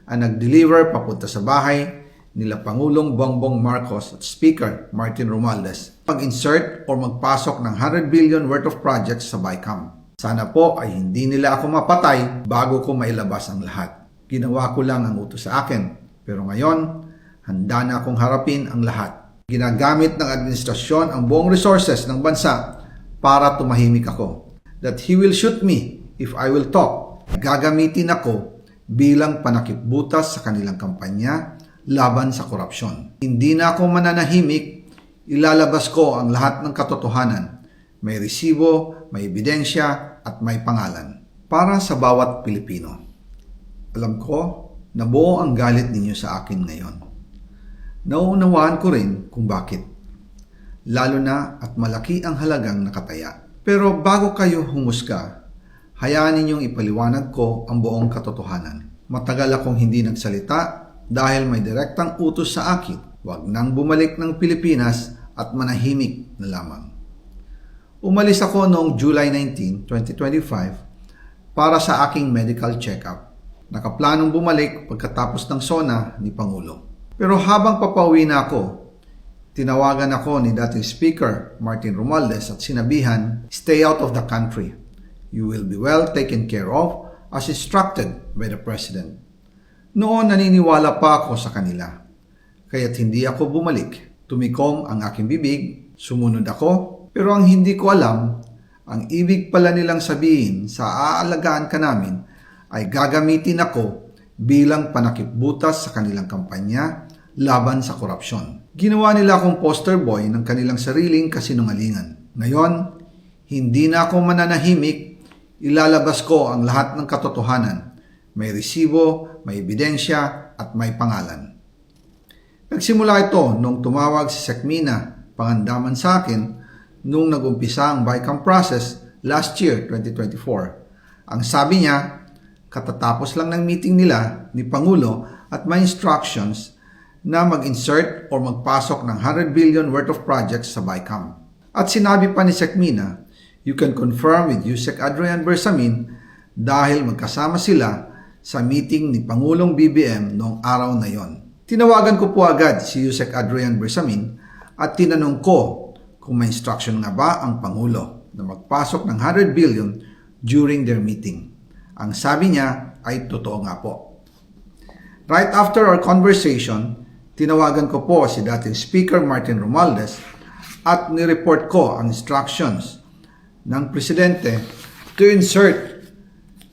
ang nag-deliver papunta sa bahay nila Pangulong Bongbong Marcos at Speaker Martin Romualdez mag-insert o magpasok ng 100 billion worth of projects sa BICAM. Sana po ay hindi nila ako mapatay bago ko mailabas ang lahat. Ginawa ko lang ang utos sa akin, pero ngayon, handa na akong harapin ang lahat. Ginagamit ng administrasyon ang buong resources ng bansa para tumahimik ako. That he will shoot me if I will talk. Gagamitin ako bilang panakipbutas sa kanilang kampanya laban sa korupsyon. Hindi na ako mananahimik, ilalabas ko ang lahat ng katotohanan. May resibo, may ebidensya, at may pangalan. Para sa bawat Pilipino. Alam ko na buo ang galit ninyo sa akin ngayon. Nauunawaan ko rin kung bakit. Lalo na at malaki ang halagang nakataya. Pero bago kayo humusga, hayaan ninyong ipaliwanag ko ang buong katotohanan. Matagal akong hindi nagsalita dahil may direktang utos sa akin. Huwag nang bumalik ng Pilipinas at manahimik na lamang. Umalis ako noong July 19, 2025 para sa aking medical check-up. Nakaplanong bumalik pagkatapos ng SONA ni Pangulo. Pero habang papauwi na ako, tinawagan ako ni dating Speaker Martin Romualdez at sinabihan, "Stay out of the country. You will be well taken care of as instructed by the President." Noon naniniwala pa ako sa kanila. Kaya't hindi ako bumalik. Tumikom ang aking bibig, sumunod ako, pero ang hindi ko alam, ang ibig pala nilang sabihin sa aalagaan ka namin ay gagamitin ako bilang panakipbutas sa kanilang kampanya laban sa korupsyon. Ginawa nila akong poster boy ng kanilang sariling kasinungalingan. Ngayon, hindi na ako mananahimik, ilalabas ko ang lahat ng katotohanan. May resibo, may ebidensya, at may pangalan. Nagsimula ito nung tumawag si Sekmina Pangandaman sa akin nung nag-umpisa ang BICAM process last year, 2024. Ang sabi niya, katatapos lang ng meeting nila ni Pangulo at may instructions na mag-insert o magpasok ng 100 billion worth of projects sa BICAM. At sinabi pa ni Sekmina, you can confirm with Yusek Adrian Bersamin dahil magkasama sila sa meeting ni Pangulong BBM noong araw na yon. Tinawagan ko po agad si Yusek Adrian Bersamin at tinanong ko kung may instruction nga ba ang Pangulo na magpasok ng 100 billion during their meeting. Ang sabi niya ay totoo nga po. Right after our conversation, tinawagan ko po si dating Speaker Martin Romualdez at nireport ko ang instructions ng Presidente to insert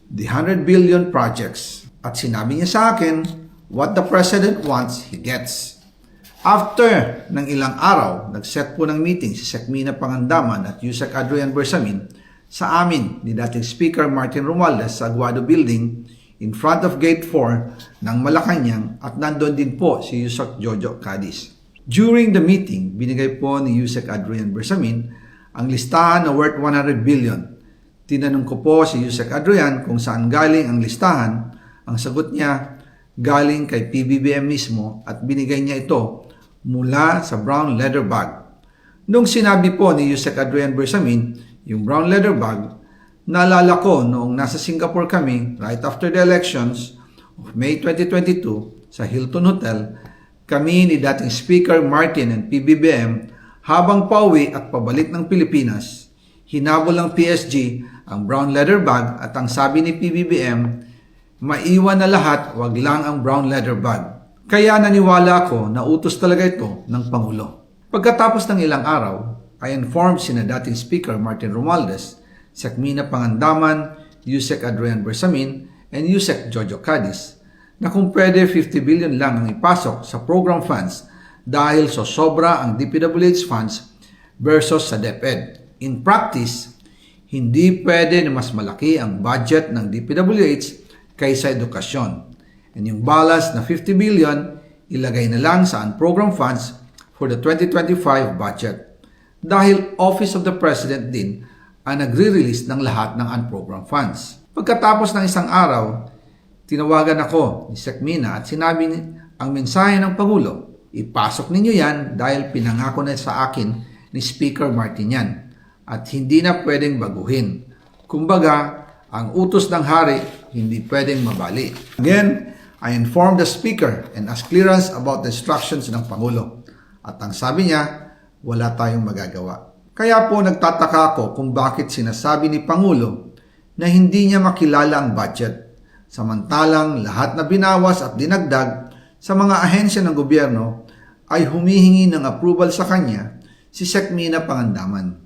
the 100 billion projects. At sinabi niya sa akin, what the President wants, he gets. After ng ilang araw, nag-set po ng meeting si Sekmina Pangandaman at Yusek Adrian Bersamin sa amin ni dating Speaker Martin Romualdez sa Aguado Building in front of Gate 4 ng Malacanang at nandun din po si Yusek Jojo Cadiz. During the meeting, binigay po ni Yusek Adrian Bersamin ang listahan na worth 100 billion. Tinanong ko po si Yusek Adrian kung saan galing ang listahan. Ang sagot niya, galing kay PBBM mismo at binigay niya ito mula sa brown leather bag. Nung sinabi po ni Yusek Adrian Bersamin yung brown leather bag, naalala ko noong nasa Singapore kami right after the elections of May 2022 sa Hilton Hotel, kami ni dating Speaker Martin and PBBM habang pauwi at pabalik ng Pilipinas, hinabol ng PSG ang brown leather bag at ang sabi ni PBBM, maiwan na lahat, wag lang ang brown leather bag. Kaya naniwala ako na utos talaga ito ng Pangulo. Pagkatapos ng ilang araw, I informed sina dating Speaker Martin Romualdez, Sekmina Pangandaman, Yusek Adrian Bersamin, and Yusek Jojo Cadiz na kung pwede 50 billion lang ang ipasok sa program funds dahil sobra ang DPWH funds versus sa DepEd. In practice, hindi pwede na mas malaki ang budget ng DPWH kaysa edukasyon. And yung balance na 50 billion, ilagay na lang sa program funds for the 2025 budget. Dahil Office of the President din ang nagre-release ng lahat ng unprogrammed funds. Pagkatapos ng isang araw, tinawagan ako ni Sekmina at sinabi ang mensahe ng Pangulo, ipasok ninyo yan dahil pinangako na sa akin ni Speaker Martin yan at hindi na pwedeng baguhin. Kumbaga, ang utos ng hari hindi pwedeng mabali. Again, I informed the Speaker and asked clearance about the instructions ng Pangulo. At ang sabi niya, wala tayong magagawa. Kaya po nagtataka ako kung bakit sinasabi ni Pangulo na hindi niya makilala ang budget. Samantalang lahat na binawas at dinagdag sa mga ahensya ng gobyerno ay humihingi ng approval sa kanya si Sec. Mina Pangandaman.